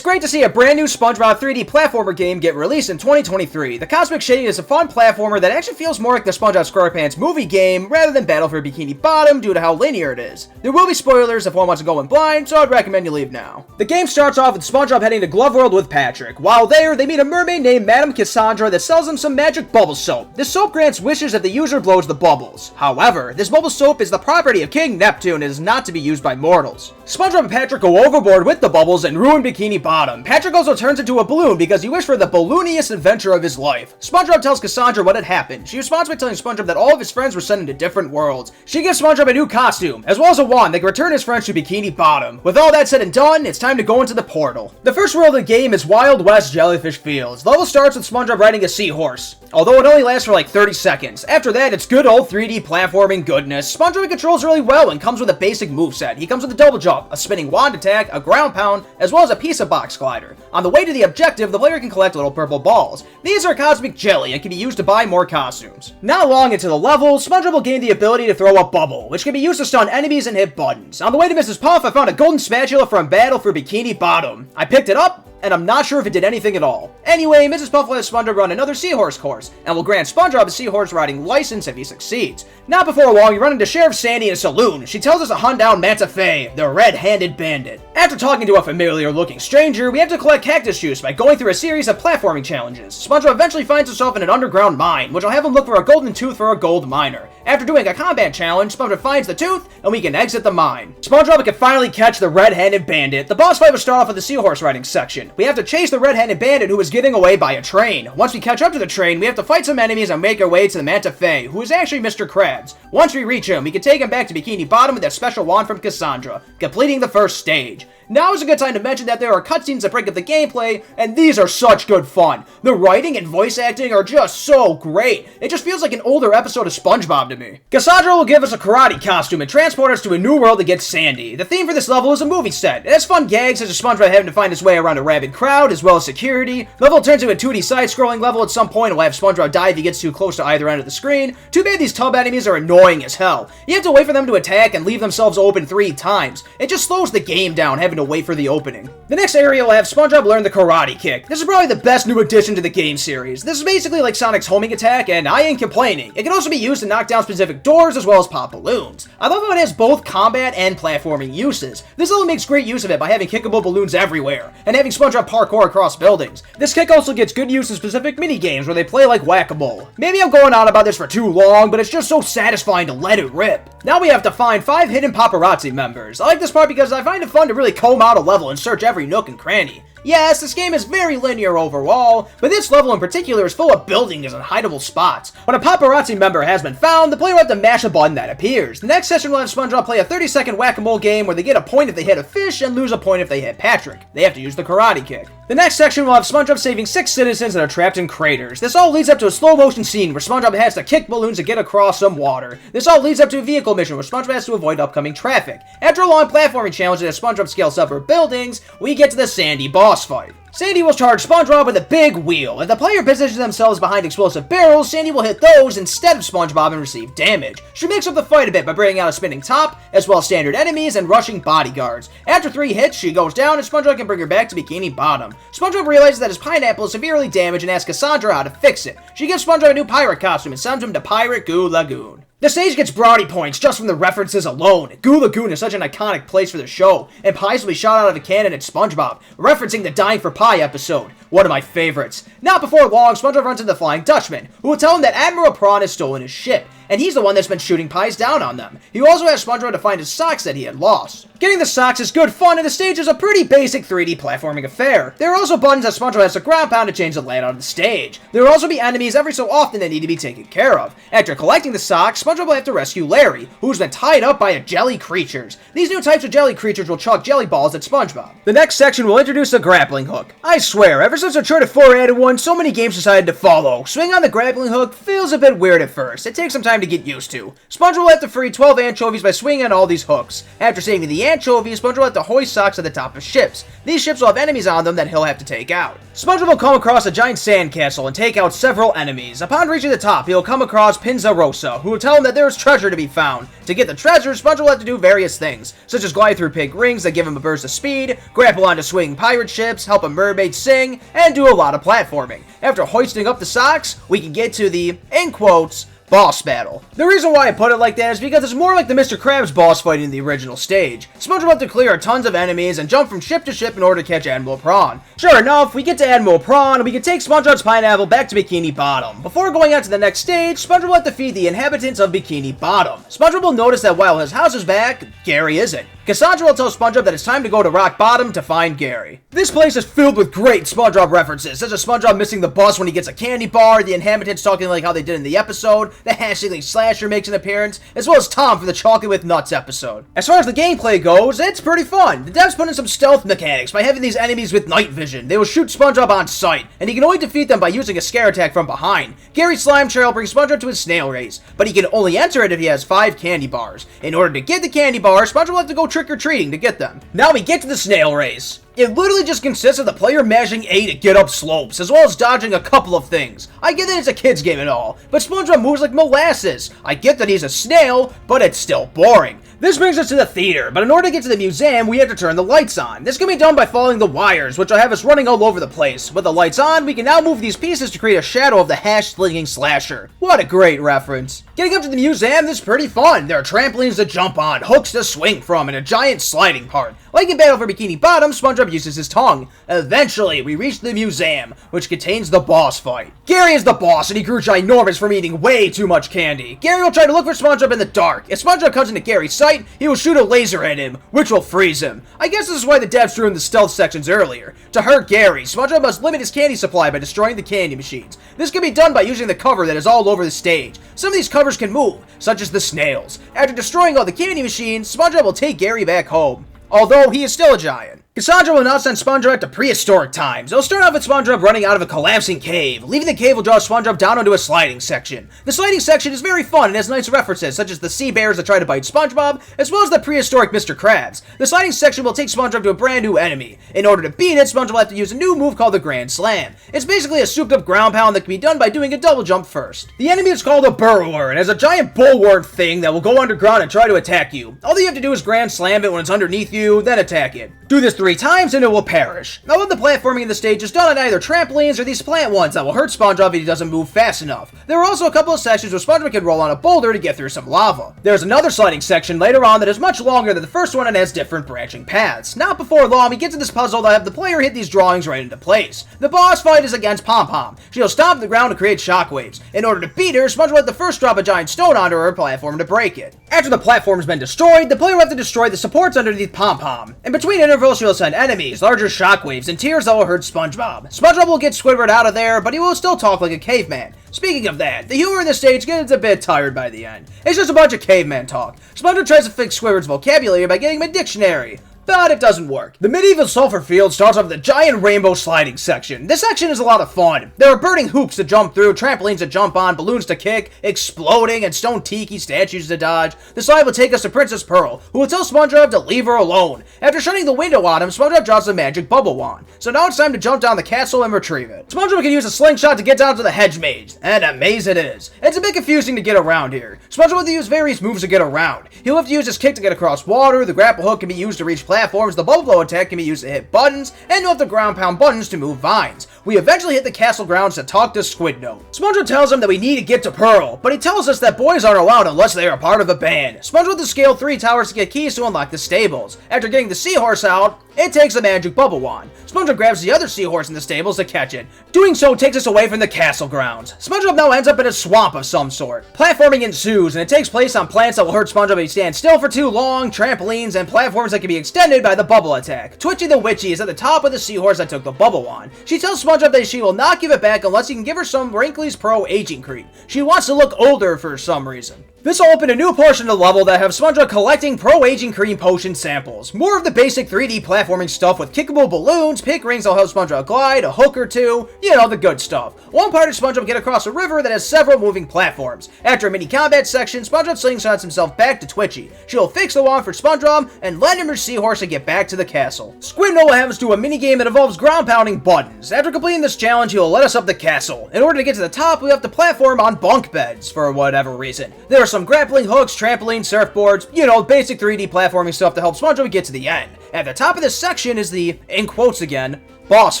It's great to see a brand new SpongeBob 3D platformer game get released in 2023. The Cosmic Shady is a fun platformer that actually feels more like the SpongeBob SquarePants movie game rather than Battle For Bikini Bottom due to how linear it is. There will be spoilers if one wants to go in blind, so I'd recommend you leave now. The game starts off with SpongeBob heading to Glove World with Patrick. While there, they meet a mermaid named Madame Cassandra that sells them some magic bubble soap. This soap grants wishes if the user blows the bubbles. However, this bubble soap is the property of King Neptune and is not to be used by mortals. SpongeBob and Patrick go overboard with the bubbles and ruin Bikini Bottom. Patrick also turns into a balloon because he wished for the ballooniest adventure of his life. SpongeBob tells Cassandra what had happened. She responds by telling SpongeBob that all of his friends were sent into different worlds. She gives SpongeBob a new costume, as well as a wand that can return his friends to Bikini Bottom. With all that said and done, it's time to go into the portal. The first world of the game is Wild West Jellyfish Fields. The level starts with SpongeBob riding a seahorse, although it only lasts for like 30 seconds. After that, it's good old 3D platforming goodness. SpongeBob controls really well and comes with a basic moveset. He comes with a double jump, a spinning wand attack, a ground pound, as well as a pizza box glider. On the way to the objective, the player can collect little purple balls. These are cosmic jelly and can be used to buy more costumes. Not long into the level, SpongeBob will gain the ability to throw a bubble, which can be used to stun enemies and hit buttons. On the way to Mrs. Puff, I found a golden spatula from Battle For Bikini Bottom. I picked it up, and I'm not sure if it did anything at all. Anyway, Mrs. Puff lets SpongeBob run another seahorse course, and will grant SpongeBob a seahorse riding license if he succeeds. Not before long, we run into Sheriff Sandy in a saloon. She tells us to hunt down Manta Fey, the red-handed bandit. After talking to a familiar-looking stranger, we have to collect cactus juice by going through a series of platforming challenges. SpongeBob eventually finds himself in an underground mine, which will have him look for a golden tooth for a gold miner. After doing a combat challenge, SpongeBob finds the tooth, and we can exit the mine. SpongeBob can finally catch the red-handed bandit. The boss fight will start off with the seahorse riding section. We have to chase the red-handed bandit who is getting away by a train. Once we catch up to the train, we have to fight some enemies and make our way to the Manta Fey, who is actually Mr. Krabs. Once we reach him, we can take him back to Bikini Bottom with that special wand from Cassandra, completing the first stage. Now is a good time to mention that there are cutscenes that break up the gameplay, and these are such good fun. The writing and voice acting are just so great. It just feels like an older episode of SpongeBob to me. Cassandra will give us a karate costume and transport us to a new world against Sandy. The theme for this level is a movie set. It has fun gags such as SpongeBob having to find his way around a rabid crowd, as well as security. The level turns into a 2D side-scrolling level at some point. We'll have SpongeBob die if he gets too close to either end of the screen. Too bad these tub enemies are annoying as hell. You have to wait for them to attack and leave themselves open 3 times. It just slows the game down having to wait for the opening. The next area will have SpongeBob learn the karate kick. This is probably the best new addition to the game series. This is basically like Sonic's homing attack, and I ain't complaining. It can also be used to knock down specific doors as well as pop balloons. I love how it has both combat and platforming uses. This level makes great use of it by having kickable balloons everywhere, and having SpongeBob parkour across buildings. This kick also gets good use in specific mini-games where they play like whack-a-mole. Maybe I'm going on about this for too long, but it's just so satisfying to let it rip. Now we have to find 5 hidden paparazzi members. I like this part because I find it fun to really comb out a level and search every nook and cranny. Yes, this game is very linear overall, but this level in particular is full of buildings and hideable spots. When a paparazzi member has been found, the player will have to mash a button that appears. The next session will have SpongeBob play a 30-second whack-a-mole game where they get a point if they hit a fish and lose a point if they hit Patrick. They have to use the karate kick. The next section will have SpongeBob saving 6 citizens that are trapped in craters. This all leads up to a slow-motion scene where SpongeBob has to kick balloons to get across some water. This all leads up to a vehicle mission where SpongeBob has to avoid upcoming traffic. After a long platforming challenge that SpongeBob scales several buildings, we get to the Sandy boss fight. Sandy will charge SpongeBob with a big wheel. If the player positions themselves behind explosive barrels, Sandy will hit those instead of SpongeBob and receive damage. She makes up the fight a bit by bringing out a spinning top, as well as standard enemies and rushing bodyguards. After 3 hits, she goes down and SpongeBob can bring her back to Bikini Bottom. SpongeBob realizes that his pineapple is severely damaged and asks Cassandra how to fix it. She gives SpongeBob a new pirate costume and sends him to Pirate Goo Lagoon. The stage gets brownie points just from the references alone. Goo Lagoon is such an iconic place for the show, and pies will be shot out of a cannon at SpongeBob, referencing the Dying for Pie episode, one of my favorites. Not before long, SpongeBob runs into the Flying Dutchman, who will tell him that Admiral Prawn has stolen his ship, and he's the one that's been shooting pies down on them. He also has SpongeBob to find his socks that he had lost. Getting the socks is good fun, and the stage is a pretty basic 3D platforming affair. There are also buttons that SpongeBob has to ground pound to change the layout of the stage. There will also be enemies every so often that need to be taken care of. After collecting the socks, SpongeBob will have to rescue Larry, who's been tied up by jelly creatures. These new types of jelly creatures will chuck jelly balls at SpongeBob. The next section will introduce a grappling hook. I swear, ever since Uncharted 4 added one, so many games decided to follow. Swing on the grappling hook feels a bit weird at first. It takes some time to get used to. SpongeBob will have to free 12 anchovies by swinging on all these hooks. After saving the anchovies, SpongeBob will have to hoist socks at the top of ships. These ships will have enemies on them that he'll have to take out. SpongeBob will come across a giant sandcastle and take out several enemies. Upon reaching the top, he will come across Pinza Rosa, who will tell him that there is treasure to be found. To get the treasure, SpongeBob will have to do various things, such as glide through pig rings that give him a burst of speed, grapple onto swinging pirate ships, help a mermaid sing, and do a lot of platforming. After hoisting up the socks, we can get to the, in quotes, boss battle. The reason why I put it like that is because it's more like the Mr. Krabs boss fight in the original stage. SpongeBob will have to clear tons of enemies and jump from ship to ship in order to catch Admiral Prawn. Sure enough, we get to Admiral Prawn and we can take SpongeBob's pineapple back to Bikini Bottom. Before going on to the next stage, SpongeBob will have to feed the inhabitants of Bikini Bottom. SpongeBob will notice that while his house is back, Gary isn't. Cassandra will tell SpongeBob that it's time to go to Rock Bottom to find Gary. This place is filled with great SpongeBob references, such as SpongeBob missing the bus when he gets a candy bar, the inhabitants talking like how they did in the episode, the Hashtag Slasher makes an appearance, as well as Tom for the Chocolate with Nuts episode. As far as the gameplay goes, it's pretty fun. The devs put in some stealth mechanics by having these enemies with night vision. They will shoot SpongeBob on sight, and he can only defeat them by using a scare attack from behind. Gary's slime trail brings SpongeBob to his snail race, but he can only enter it if he has 5 candy bars. In order to get the candy bars, SpongeBob will have to go trick-or-treating to get them. Now we get to the snail race. It literally just consists of the player mashing A to get up slopes, as well as dodging a couple of things. I get that it's a kid's game and all, but SpongeBob moves like molasses. I get that he's a snail, but it's still boring. This brings us to the theater, but in order to get to the museum, we have to turn the lights on. This can be done by following the wires, which will have us running all over the place. With the lights on, we can now move these pieces to create a shadow of the hash-slinging slasher. What a great reference. Getting up to the museum is pretty fun. There are trampolines to jump on, hooks to swing from, and a giant sliding part. Like in Battle for Bikini Bottom, SpongeBob uses his tongue. Eventually, we reach the museum, which contains the boss fight. Gary is the boss, and he grew ginormous from eating way too much candy. Gary will try to look for SpongeBob in the dark. If SpongeBob comes into Gary's sight, he will shoot a laser at him, which will freeze him. I guess this is why the devs threw in the stealth sections earlier. To hurt Gary, SpongeBob must limit his candy supply by destroying the candy machines. This can be done by using the cover that is all over the stage. Some of these covers can move, such as the snails. After destroying all the candy machines, SpongeBob will take Gary back home, although he is still a giant. Cassandra will now send SpongeBob to prehistoric times. It'll start off with SpongeBob running out of a collapsing cave. Leaving the cave will draw SpongeBob down onto a sliding section. The sliding section is very fun and has nice references, such as the sea bears that try to bite SpongeBob, as well as the prehistoric Mr. Krabs. The sliding section will take SpongeBob to a brand new enemy. In order to beat it, SpongeBob will have to use a new move called the Grand Slam. It's basically a souped up ground pound that can be done by doing a double jump first. The enemy is called a burrower and has a giant bullworm thing that will go underground and try to attack you. All you have to do is Grand Slam it when it's underneath you, then attack it. Do this 3 times and it will perish. Now, the platforming in the stage is done on either trampolines or these plant ones that will hurt SpongeBob if he doesn't move fast enough. There are also a couple of sections where SpongeBob can roll on a boulder to get through some lava. There's another sliding section later on that is much longer than the first one and has different branching paths. Not before long, we get to this puzzle that have the player hit these drawings right into place. The boss fight is against Pom Pom. She'll stomp the ground to create shockwaves. In order to beat her, SpongeBob will have to first drop a giant stone onto her platform to break it. After the platform has been destroyed, the player will have to destroy the supports underneath Pom Pom. In between intervals, she will send enemies, larger shockwaves, and tears that will hurt SpongeBob. SpongeBob will get Squidward out of there, but he will still talk like a caveman. Speaking of that, the humor in this stage gets a bit tired by the end. It's just a bunch of caveman talk. SpongeBob tries to fix Squidward's vocabulary by getting him a dictionary, but it doesn't work. The medieval Sulfur field starts off with a giant rainbow sliding section. This section is a lot of fun. There are burning hoops to jump through, trampolines to jump on, balloons to kick, exploding, and stone tiki statues to dodge. The slide will take us to Princess Pearl, who will tell SpongeBob to leave her alone. After shutting the window on him, SpongeBob drops a magic bubble wand. So now it's time to jump down the castle and retrieve it. SpongeBob can use a slingshot to get down to the hedge maze, and a maze it is. It's a bit confusing to get around here. SpongeBob will have to use various moves to get around. He'll have to use his kick to get across water, the grapple hook can be used to reach platforms, the bubble blow attack can be used to hit buttons, and you'll have to ground pound buttons to move vines. We eventually hit the castle grounds to talk to Squid Note. SpongeBob tells him that we need to get to Pearl, but he tells us that boys aren't allowed unless they are part of a band. SpongeBob will have to scale 3 towers to get keys to unlock the stables. After getting the seahorse out, it takes a magic bubble wand. SpongeBob grabs the other seahorse in the stables to catch it. Doing so takes us away from the castle grounds. SpongeBob now ends up in a swamp of some sort. Platforming ensues, and it takes place on plants that will hurt SpongeBob if he stands still for too long, trampolines, and platforms that can be extended by the bubble attack. Twitchy the Witchy is at the top of the seahorse that took the bubble wand. She tells SpongeBob that she will not give it back unless he can give her some Wrinkly's Pro aging cream. She wants to look older for some reason. This will open a new portion of the level that have SpongeBob collecting pro-aging cream potion samples. More of the basic 3D platforming stuff with kickable balloons, pick rings that'll help SpongeBob glide, a hook or two, you know, the good stuff. One part of SpongeBob get across a river that has several moving platforms. After a mini combat section, SpongeBob slingshots himself back to Twitchy. She'll fix the wand for SpongeBob and lend him her seahorse to get back to the castle. Squid will have us do a mini game that involves ground pounding buttons. After completing this challenge, he'll let us up the castle. In order to get to the top, we have to platform on bunk beds for whatever reason. There are some grappling hooks, trampoline, surfboards, you know, basic 3D platforming stuff to help SpongeBob get to the end. At the top of this section is the, in quotes again, boss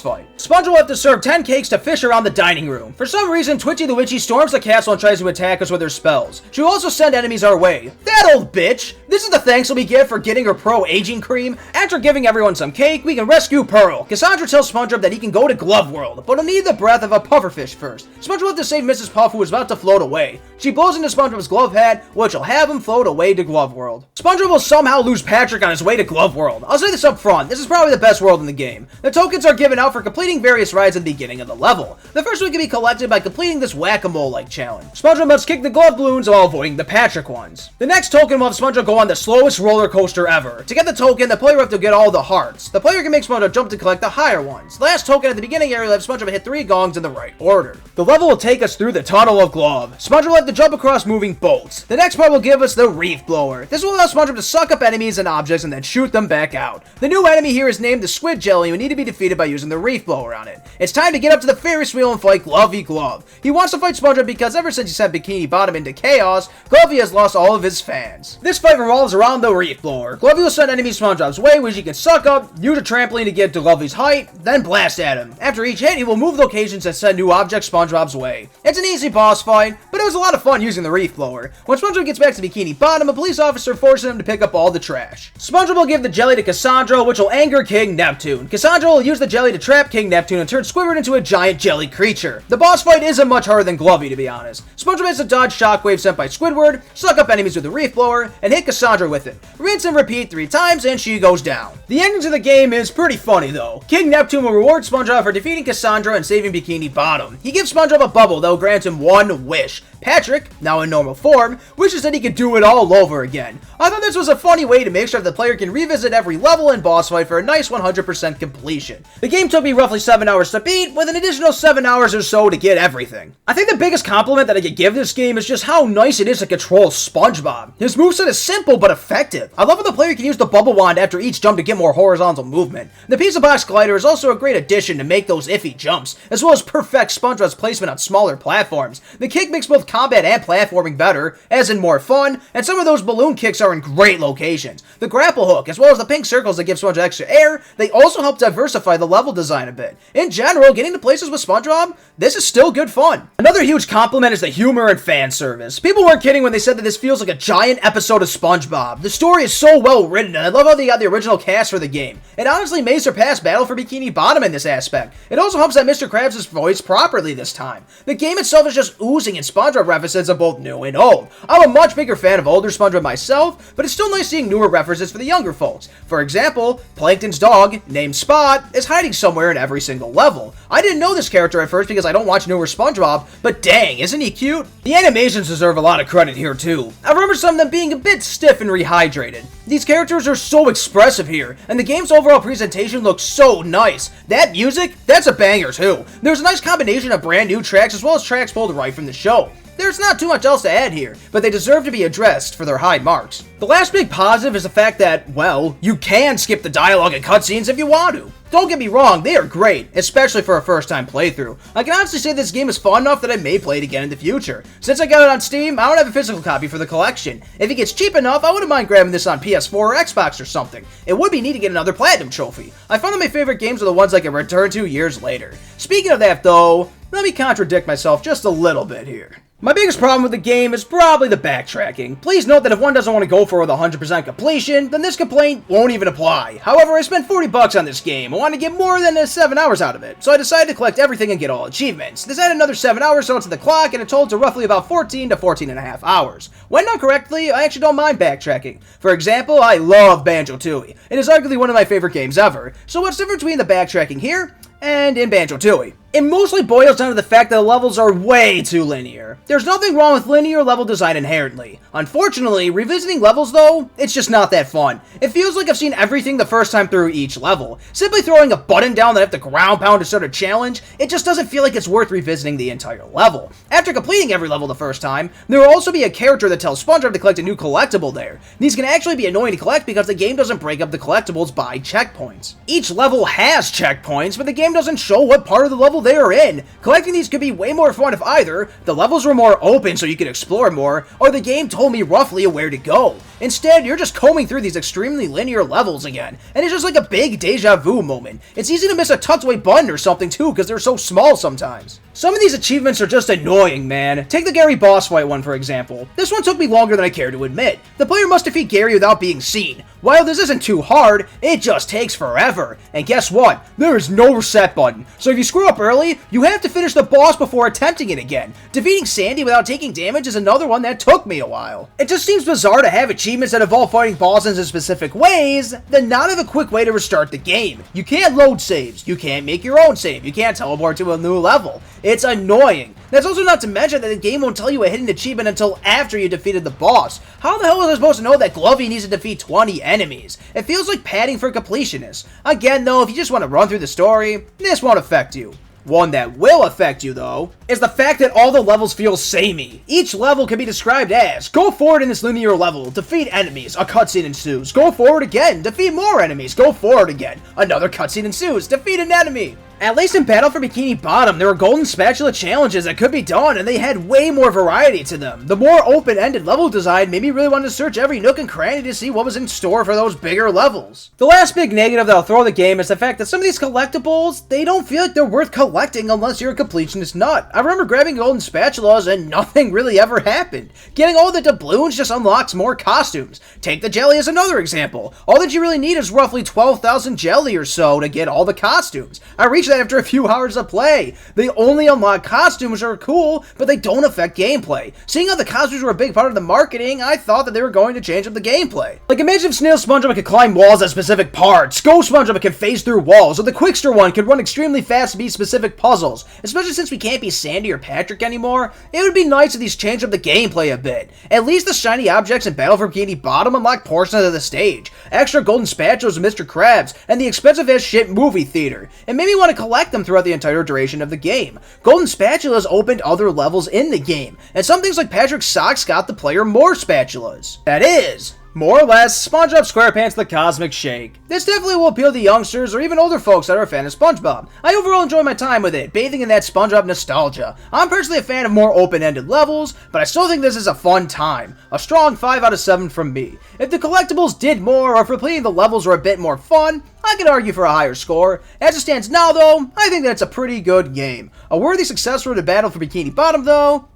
fight. SpongeBob will have to serve 10 cakes to fish around the dining room. For some reason, Twitchy the Witchy storms the castle and tries to attack us with her spells. She will also send enemies our way. That old bitch! This is the thanks we get for getting her pro-aging cream. After giving everyone some cake, we can rescue Pearl. Cassandra tells SpongeBob that he can go to Glove World, but he'll need the breath of a pufferfish first. SpongeBob will have to save Mrs. Puff, who is about to float away. She blows into SpongeBob's glove hat, which will have him float away to Glove World. SpongeBob will somehow lose Patrick on his way to Glove World. I'll say this up front, this is probably the best world in the game. The tokens are given out for completing various rides at the beginning of the level. The first one can be collected by completing this whack-a-mole-like challenge. SpongeBob must kick the glove balloons while avoiding the Patrick ones. The next token will have SpongeBob go on the slowest roller coaster ever. To get the token, the player will have to get all the hearts. The player can make SpongeBob jump to collect the higher ones. The last token at the beginning area will have SpongeBob hit 3 gongs in the right order. The level will take us through the Tunnel of Glove. SpongeBob will have to jump across moving boats. The next part will give us the Reef Blower. This will allow SpongeBob to suck up enemies and objects and then shoot them back out. The new enemy here is named the Squid Jelly and will need to be defeated by using the Reef Blower on it. It's time to get up to the Ferris wheel and fight Glovey Glove. He wants to fight SpongeBob because ever since he sent Bikini Bottom into chaos, Glovey has lost all of his fans. This fight revolves around the Reef Blower. Glovey will send enemies SpongeBob's way, which he can suck up, use a trampoline to get to Glovey's height, then blast at him. After each hit, he will move locations and send new objects SpongeBob's way. It's an easy boss fight, but it was a lot of fun using the Reef Blower. When SpongeBob gets back to Bikini Bottom, a police officer forces him to pick up all the trash. SpongeBob will give the jelly to Cassandra, which will anger King Neptune. Cassandra will use the jelly to trap King Neptune and turn Squidward into a giant jelly creature. The boss fight isn't much harder than Glovey, to be honest. SpongeBob has to dodge shockwaves sent by Squidward, suck up enemies with the Reef Blower, and hit Cassandra with it. Rinse and repeat 3 times, and she goes down. The ending to the game is pretty funny, though. King Neptune will reward SpongeBob for defeating Cassandra and saving Bikini Bottom. He gives SpongeBob a bubble that will grant him 1 wish. Patrick, now in normal form, wishes that he could do it all over again. I thought this was a funny way to make sure that the player can revisit every level and boss fight for a nice 100% completion. The game took me roughly 7 hours to beat, with an additional 7 hours or so to get everything. I think the biggest compliment that I could give this game is just how nice it is to control SpongeBob. His moveset is simple but effective. I love how the player can use the bubble wand after each jump to get more horizontal movement. The pizza box glider is also a great addition to make those iffy jumps, as well as perfect SpongeBob's placement on smaller platforms. The kick makes both combat and platforming better, as in more fun, and some of those balloon kicks are in great locations. The grapple hook, as well as the pink circles that give SpongeBob extra air, they also help diversify the level design a bit. In general, getting to places with SpongeBob, this is still good fun. Another huge compliment is the humor and fan service. People weren't kidding when they said that this feels like a giant episode of SpongeBob. The story is so well written, and I love how they got the original cast for the game. It honestly may surpass Battle for Bikini Bottom in this aspect. It also helps that Mr. Krabs' voice properly this time. The game itself is just oozing in SpongeBob references of both new and old. I'm a much bigger fan of older SpongeBob myself, but it's still nice seeing newer references for the younger folks. For example, Plankton's dog, named Spot, is hiding somewhere in every single level. I didn't know this character at first because I don't watch newer SpongeBob, but dang, isn't he cute? The animations deserve a lot of credit here too. I remember some of them being a bit stiff and rehydrated. These characters are so expressive here, and the game's overall presentation looks so nice. That music, that's a banger too. There's a nice combination of brand new tracks as well as tracks pulled right from the show. There's not too much else to add here, but they deserve to be addressed for their high marks. The last big positive is the fact that, well, you can skip the dialogue and cutscenes if you want to. Don't get me wrong, they are great, especially for a first-time playthrough. I can honestly say this game is fun enough that I may play it again in the future. Since I got it on Steam, I don't have a physical copy for the collection. If it gets cheap enough, I wouldn't mind grabbing this on PS4 or Xbox or something. It would be neat to get another Platinum trophy. I found that my favorite games are the ones I can return to years later. Speaking of that though, let me contradict myself just a little bit here. My biggest problem with the game is probably the backtracking. Please note that if one doesn't want to go for with 100% completion, then this complaint won't even apply. However, I spent $40 on this game. I wanted to get more than 7 hours out of it, so I decided to collect everything and get all achievements. This added another 7 hours so to the clock, and it totaled to roughly about 14 to 14 and a half hours. When done correctly, I actually don't mind backtracking. For example, I love Banjo-Tooie. It is arguably one of my favorite games ever. So what's different between the backtracking here and in Banjo-Tooie? It mostly boils down to the fact that the levels are way too linear. There's nothing wrong with linear level design inherently. Unfortunately, revisiting levels though, it's just not that fun. It feels like I've seen everything the first time through each level. Simply throwing a button down that I have to ground pound to start a challenge, it just doesn't feel like it's worth revisiting the entire level. After completing every level the first time, there will also be a character that tells Spongebob to collect a new collectible there. These can actually be annoying to collect because the game doesn't break up the collectibles by checkpoints. Each level has checkpoints, but the game doesn't show what part of the level they are in. Collecting these could be way more fun if either the levels were more open so you could explore more, or the game told me roughly where to go. Instead, you're just combing through these extremely linear levels again, and it's just like a big deja vu moment. It's easy to miss a tucked away button or something too because they're so small sometimes. Some of these achievements are just annoying, man. Take the Gary boss fight one for example. This one took me longer than I care to admit. The player must defeat Gary without being seen. While this isn't too hard, it just takes forever. And guess what? There is no reset button. So if you screw up early, you have to finish the boss before attempting it again. Defeating Sandy without taking damage is another one that took me a while. It just seems bizarre to have achievements that involve fighting bosses in specific ways, then not have a quick way to restart the game. You can't load saves, you can't make your own save, you can't teleport to a new level. It's annoying. That's also not to mention that the game won't tell you a hidden achievement until after you defeated the boss. How the hell was I supposed to know that Glovey needs to defeat 20 enemies? It feels like padding for completionists. Again though, if you just want to run through the story, this won't affect you. One that will affect you, though, is the fact that all the levels feel samey. Each level can be described as, go forward in this linear level, defeat enemies, a cutscene ensues, go forward again, defeat more enemies, go forward again, another cutscene ensues, defeat an enemy. At least in Battle for Bikini Bottom, there were golden spatula challenges that could be done, and they had way more variety to them. The more open-ended level design made me really want to search every nook and cranny to see what was in store for those bigger levels. The last big negative that I'll throw at the game is the fact that some of these collectibles, they don't feel like they're worth collecting unless you're a completionist nut. I remember grabbing golden spatulas and nothing really ever happened. Getting all the doubloons just unlocks more costumes. Take the jelly as another example. All that you really need is roughly 12,000 jelly or so to get all the costumes. I reached that after a few hours of play. They only unlock costumes that are cool, but they don't affect gameplay. Seeing how the costumes were a big part of the marketing, I thought that they were going to change up the gameplay. Like imagine if Snail Spongebob could climb walls at specific parts, Ghost Spongebob can phase through walls, or the Quickster one could run extremely fast to beat specific puzzles. Especially since we can't be Sandy or Patrick anymore, it would be nice if these changed up the gameplay a bit. At least the shiny objects in Battle for Bikini Bottom unlock portions of the stage, extra golden spatulas with Mr. Krabs, and the expensive as shit movie theater. It made me want to collect them throughout the entire duration of the game. Golden spatulas opened other levels in the game, and some things like Patrick's socks got the player more spatulas. That is, more or less, SpongeBob SquarePants The Cosmic Shake. This definitely will appeal to youngsters or even older folks that are a fan of SpongeBob. I overall enjoy my time with it, bathing in that SpongeBob nostalgia. I'm personally a fan of more open-ended levels, but I still think this is a fun time. A strong 5 out of 7 from me. If the collectibles did more, or if completing the levels were a bit more fun, I could argue for a higher score. As it stands now though, I think that it's a pretty good game. A worthy successor to Battle for Bikini Bottom though?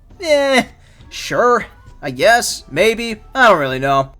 Sure. I guess. Maybe. I don't really know.